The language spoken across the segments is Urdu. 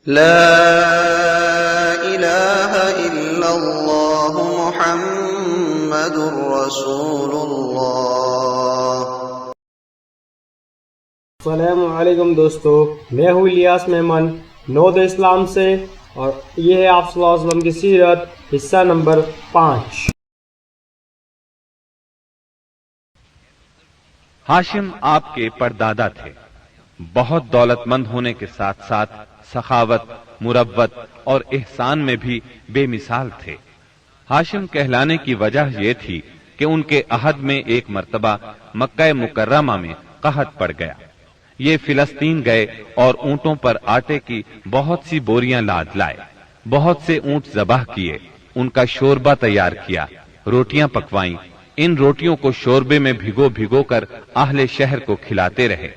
لا الہ الا اللہ محمد رسول اللہ۔ السلام علیکم دوستو، میں ہوں الیاس مہمان نود اسلام سے، اور یہ ہے آپ صلی اللہ علیہ وسلم کی سیرت حصہ نمبر 5۔ ہاشم آپ کے پردادا تھے۔ بہت دولت مند ہونے کے ساتھ ساتھ سخاوت، مروت اور احسان میں بھی بے مثال تھے۔ ہاشم کہلانے کی وجہ یہ تھی کہ ان کے عہد میں ایک مرتبہ مکہ مکرمہ میں قحط پڑ گیا۔ یہ فلسطین گئے اور اونٹوں پر آٹے کی بہت سی بوریاں لاد لائے، بہت سے اونٹ ذبح کیے، ان کا شوربہ تیار کیا، روٹیاں پکوائیں۔ ان روٹیوں کو شوربے میں بھگو بھگو کر اہل شہر کو کھلاتے رہے۔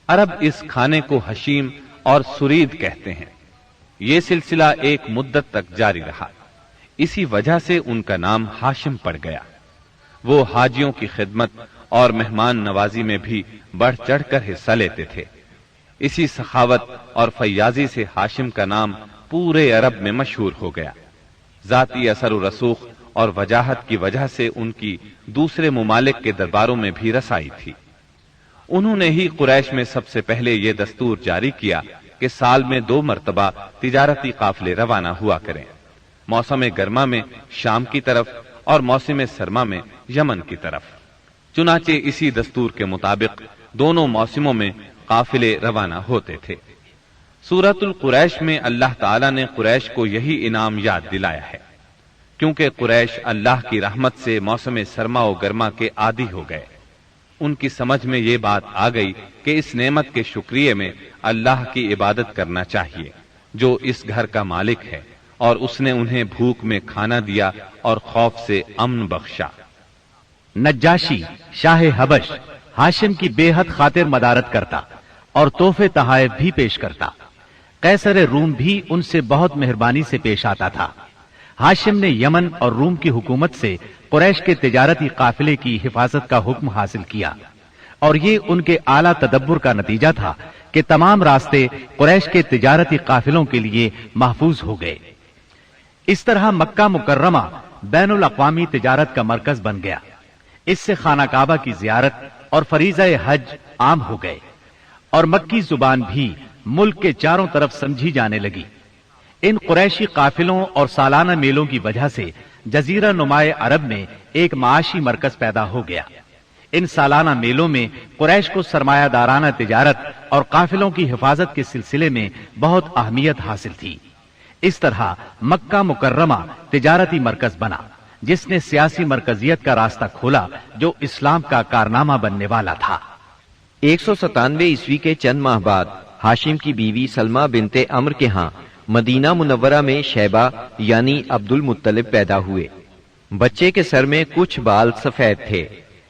عرب اس کھانے کو حشیم اور سرید کہتے ہیں۔ یہ سلسلہ ایک مدت تک جاری رہا، اسی وجہ سے ان کا نام ہاشم پڑ گیا۔ وہ حاجیوں کی خدمت اور مہمان نوازی میں بھی بڑھ چڑھ کر حصہ لیتے تھے۔ اسی سخاوت اور فیاضی سے ہاشم کا نام پورے عرب میں مشہور ہو گیا۔ ذاتی اثر و رسوخ اور وجاہت کی وجہ سے ان کی دوسرے ممالک کے درباروں میں بھی رسائی تھی۔ انہوں نے ہی قریش میں سب سے پہلے یہ دستور جاری کیا کہ سال میں 2 مرتبہ تجارتی قافلے روانہ ہوا کریں، موسم گرما میں شام کی طرف اور موسم سرما میں یمن کی طرف۔ چنانچہ اسی دستور کے مطابق دونوں موسموں میں قافلے روانہ ہوتے تھے۔ سورۃ القریش میں اللہ تعالیٰ نے قریش کو یہی انعام یاد دلایا ہے، کیونکہ قریش اللہ کی رحمت سے موسم سرما و گرما کے عادی ہو گئے۔ ان کی سمجھ میں یہ بات آ گئی کہ اس نعمت کے شکریہ میں اللہ کی عبادت کرنا چاہیے جو اس گھر کا مالک ہے، اور اس نے انہیں بھوک میں کھانا دیا اور خوف سے امن بخشا۔ نجاشی شاہ حبش ہاشم کی بے حد خاطر مدارت کرتا اور تحفے تحائف بھی پیش کرتا۔ قیصر روم بھی ان سے بہت مہربانی سے پیش آتا تھا۔ ہاشم نے یمن اور روم کی حکومت سے قریش کے تجارتی قافلے کی حفاظت کا حکم حاصل کیا، اور یہ ان کے اعلیٰ تدبر کا نتیجہ تھا کہ تمام راستے قریش کے تجارتی قافلوں کے لیے محفوظ ہو گئے۔ اس طرح مکہ مکرمہ بین الاقوامی تجارت کا مرکز بن گیا۔ اس سے خانہ کعبہ کی زیارت اور فریضہ حج عام ہو گئے، اور مکی زبان بھی ملک کے چاروں طرف سمجھی جانے لگی۔ ان قریشی قافلوں اور سالانہ میلوں کی وجہ سے جزیرہ نمائے عرب میں ایک معاشی مرکز پیدا ہو گیا۔ ان سالانہ میلوں میں قریش کو سرمایہ دارانہ تجارت اور قافلوں کی حفاظت کے سلسلے میں بہت اہمیت حاصل تھی۔ اس طرح مکہ مکرمہ تجارتی مرکز بنا، جس نے سیاسی مرکزیت کا راستہ کھولا جو اسلام کا کارنامہ بننے والا تھا۔ 197 عیسوی کے چند ماہ بعد ہاشم کی بیوی سلمہ بنت عمرو کے ہاں مدینہ منورہ میں شیبہ یعنی عبد المطلب پیدا ہوئے۔ بچے کے سر میں کچھ بال سفید تھے،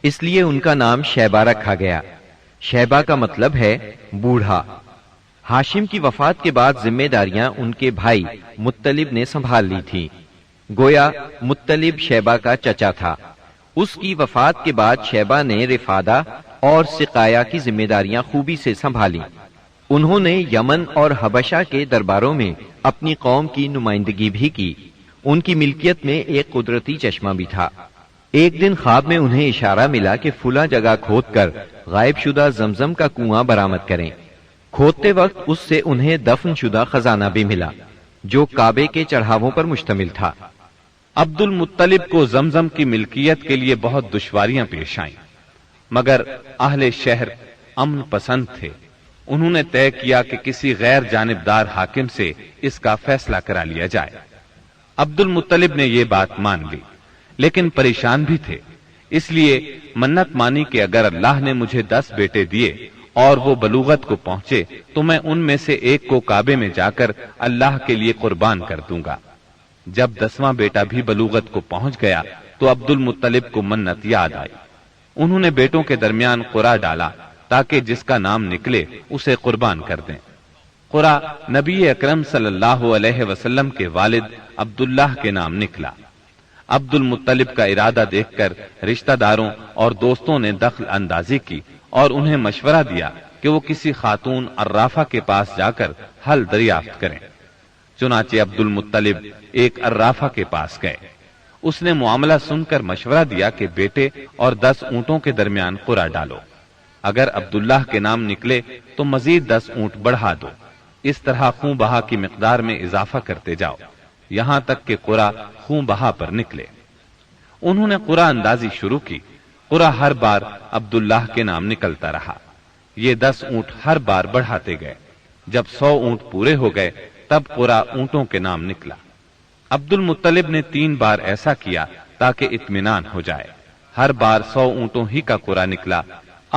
اس لیے ان کا نام شیبہ رکھا گیا۔ شیبہ کا مطلب ہے بوڑھا۔ ہاشم کی وفات کے بعد ذمہ داریاں ان کے بھائی مطلب نے سنبھال لی تھی۔ گویا مطلب شیبہ کا چچا تھا۔ اس کی وفات کے بعد شیبہ نے رفادہ اور سقایا کی ذمہ داریاں خوبی سے سنبھالی۔ انہوں نے یمن اور حبشہ کے درباروں میں اپنی قوم کی نمائندگی بھی کی۔ ان کی ملکیت میں ایک قدرتی چشمہ بھی تھا۔ ایک دن خواب میں انہیں اشارہ ملا کہ فلاں جگہ کھود کر غائب شدہ زمزم کا کنواں برآمد کریں۔ کھودتے وقت اس سے انہیں دفن شدہ خزانہ بھی ملا جو کعبے کے چڑھاووں پر مشتمل تھا۔ عبد المطلب کو زمزم کی ملکیت کے لیے بہت دشواریاں پیش آئیں، مگر اہل شہر امن پسند تھے۔ انہوں نے طے کیا کہ کسی غیر جانبدار حاکم سے اس کا فیصلہ کرا لیا جائے۔ عبد المطلب نے یہ بات مان لی، لیکن پریشان بھی تھے، اس لیے منت مانی کہ اگر اللہ نے مجھے 10 بیٹے دیے اور وہ بلوغت کو پہنچے تو میں ان میں سے ایک کو کعبے میں جا کر اللہ کے لیے قربان کر دوں گا۔ جب 10واں بیٹا بھی بلوغت کو پہنچ گیا تو عبد المطلب کو منت یاد آئی۔ انہوں نے بیٹوں کے درمیان قرعہ ڈالا تاکہ جس کا نام نکلے اسے قربان کر دیں۔ قرعہ نبی اکرم صلی اللہ علیہ وسلم کے والد عبداللہ کے نام نکلا۔ عبد المطلب کا ارادہ دیکھ کر رشتہ داروں اور دوستوں نے دخل اندازی کی اور انہیں مشورہ دیا کہ وہ کسی خاتون عرافہ کے پاس جا کر پھل دریافت کریں۔ چنانچہ عبد المطلب ایک عرافہ کے پاس گئے۔ اس نے معاملہ سن کر مشورہ دیا کہ بیٹے اور 10 اونٹوں کے درمیان قرعہ ڈالو، اگر عبداللہ کے نام نکلے تو مزید 10 اونٹ بڑھا دو، اس طرح خون بہا کی مقدار میں اضافہ کرتے جاؤ یہاں تک کہ قرعہ خون بہا پر نکلے۔ انہوں نے قرعہ اندازی شروع کی۔ قرعہ ہر بار عبداللہ کے نام نکلتا رہا۔ یہ 10 اونٹ ہر بار بڑھاتے گئے۔ جب 100 اونٹ پورے ہو گئے تب قرعہ اونٹوں کے نام نکلا۔ عبد المطلب نے 3 بار ایسا کیا تاکہ اطمینان ہو جائے۔ ہر بار 100 اونٹوں ہی کا قرعہ نکلا۔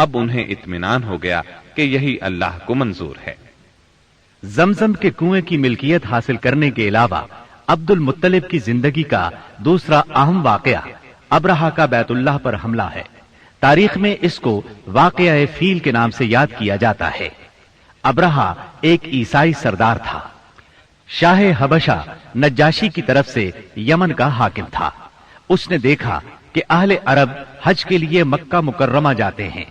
اب انہیں اطمینان ہو گیا کہ یہی اللہ کو منظور ہے۔ زمزم کے کنویں کی ملکیت حاصل کرنے کے علاوہ عبد المطلب کی زندگی کا دوسرا اہم واقعہ ابرہہ کا بیت اللہ پر حملہ ہے۔ تاریخ میں اس کو واقعہ فیل کے نام سے یاد کیا جاتا ہے۔ ابرہہ ایک عیسائی سردار تھا۔ شاہ حبشہ نجاشی کی طرف سے یمن کا حاکم تھا۔ اس نے دیکھا کہ اہل عرب حج کے لیے مکہ مکرمہ جاتے ہیں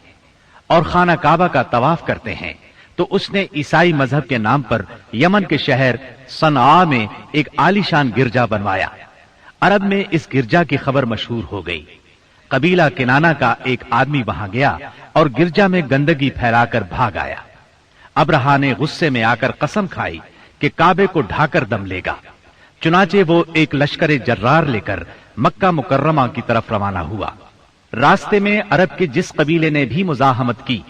اور خانہ کعبہ کا طواف کرتے ہیں، تو اس نے عیسائی مذہب کے نام پر یمن کے شہر صنعاء میں ایک عالیشان گرجا بنوایا۔ عرب میں اس گرجا کی خبر مشہور ہو گئی۔ قبیلہ کنانہ کا ایک آدمی وہاں گیا اور گرجا میں گندگی پھیلا کر بھاگ آیا۔ ابرہہ نے غصے میں آ کر قسم کھائی کہ کعبے کو ڈھا کر دم لے گا۔ چنانچہ وہ ایک لشکر جرار لے کر مکہ مکرمہ کی طرف روانہ ہوا۔ راستے میں عرب کے جس قبیلے نے بھی مزاحمت کی،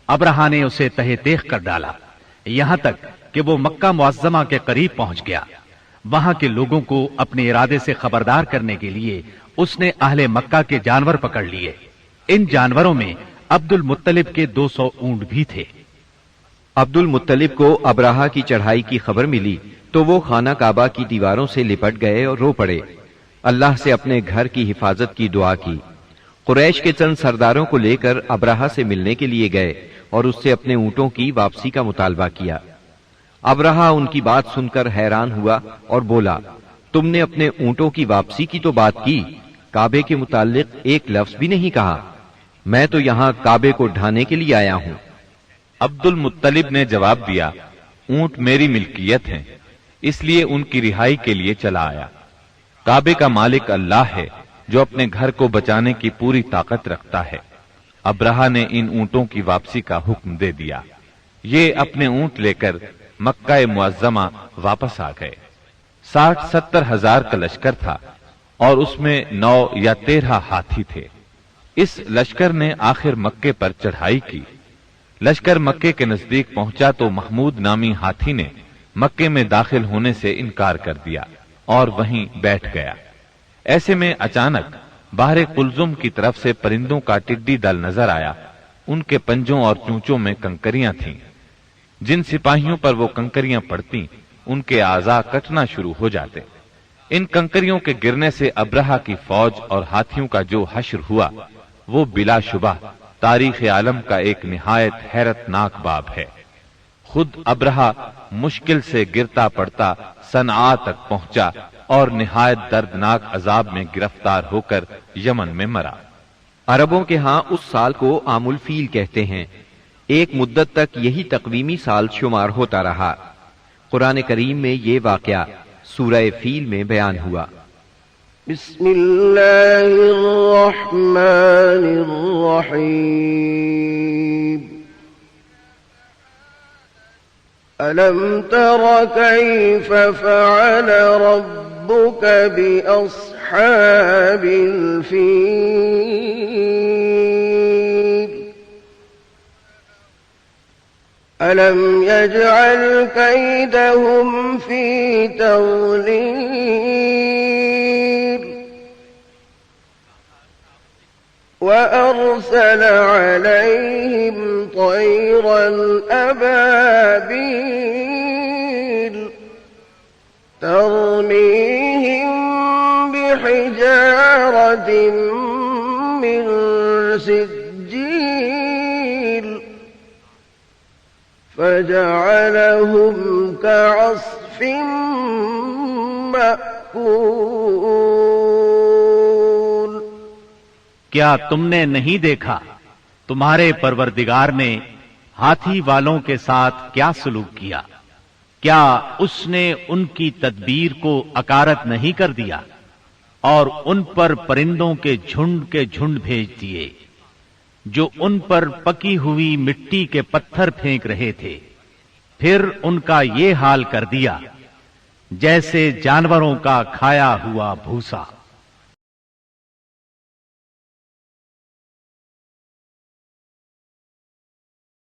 ابرہہ نے اسے تہہ تیغ کر ڈالا، یہاں تک کہ وہ مکہ معظمہ کے قریب پہنچ گیا۔ وہاں کے لوگوں کو اپنے ارادے سے خبردار کرنے کے لیے اس نے اہل مکہ کے جانور پکڑ لیے۔ ان جانوروں میں عبد المطلب کے 200 اونٹ بھی تھے۔ عبد المطلب کو ابرہہ کی چڑھائی کی خبر ملی تو وہ خانہ کعبہ کی دیواروں سے لپٹ گئے اور رو پڑے۔ اللہ سے اپنے گھر کی حفاظت کی دعا کی۔ قریش کے چند سرداروں کو لے کر ابرہہ سے ملنے کے لیے گئے اور اس سے اپنے اونٹوں کی واپسی کا مطالبہ کیا۔ ابرہہ ان کی بات سن کر حیران ہوا اور بولا، تم نے اپنے اونٹوں کی واپسی کی تو بات کی، کعبے کے متعلق ایک لفظ بھی نہیں کہا۔ میں تو یہاں کعبے کو ڈھانے کے لیے آیا ہوں۔ عبد المطلب نے جواب دیا، اونٹ میری ملکیت ہیں، اس لیے ان کی رہائی کے لیے چلا آیا۔ کعبے کا مالک اللہ ہے جو اپنے گھر کو بچانے کی پوری طاقت رکھتا ہے۔ ابرہہ نے ان اونٹوں کی واپسی کا حکم دے دیا۔ یہ اپنے اونٹ لے کر مکہ معظمہ واپس آ گئے۔ 60-70 ہزار کا لشکر تھا اور اس میں 9 یا 13 ہاتھی تھے۔ اس لشکر نے آخر مکے پر چڑھائی کی۔ لشکر مکے کے نزدیک پہنچا تو محمود نامی ہاتھی نے مکے میں داخل ہونے سے انکار کر دیا اور وہیں بیٹھ گیا۔ ایسے میں اچانک باہر قلزم کی طرف سے پرندوں کا ٹڈی دل نظر آیا۔ ان کے پنجوں اور چونچوں میں کنکریاں تھیں۔ جن سپاہیوں پر وہ کنکریاں پڑتی ان کے اعضاء کٹنا شروع ہو جاتے۔ ان کنکریوں کے گرنے سے ابرہہ کی فوج اور ہاتھیوں کا جو حشر ہوا وہ بلا شبہ تاریخ عالم کا ایک نہایت حیرت ناک باب ہے۔ خود ابرہہ مشکل سے گرتا پڑتا صنعاء تک پہنچا اور نہایت دردناک عذاب میں گرفتار ہو کر یمن میں مرا۔ عربوں کے ہاں اس سال کو عام الفیل کہتے ہیں۔ ایک مدت تک یہی تقویمی سال شمار ہوتا رہا۔ قرآن کریم میں یہ واقعہ سورہ فیل میں بیان ہوا۔ بسم اللہ الرحمن الرحیم ألم تر كيف فعل ربك بأصحاب الفيل ألم يجعل كيدهم في تضليل وأرسل عليهم طيرا أبابيل ترميهم بحجارة من سجيل فجعلهم كعصف مأكول۔ کیا تم نے نہیں دیکھا تمہارے پروردگار نے ہاتھی والوں کے ساتھ کیا سلوک کیا؟ کیا اس نے ان کی تدبیر کو اکارت نہیں کر دیا اور ان پر پرندوں کے جھنڈ بھیج دیے جو ان پر پکی ہوئی مٹی کے پتھر پھینک رہے تھے، پھر ان کا یہ حال کر دیا جیسے جانوروں کا کھایا ہوا بھوسا۔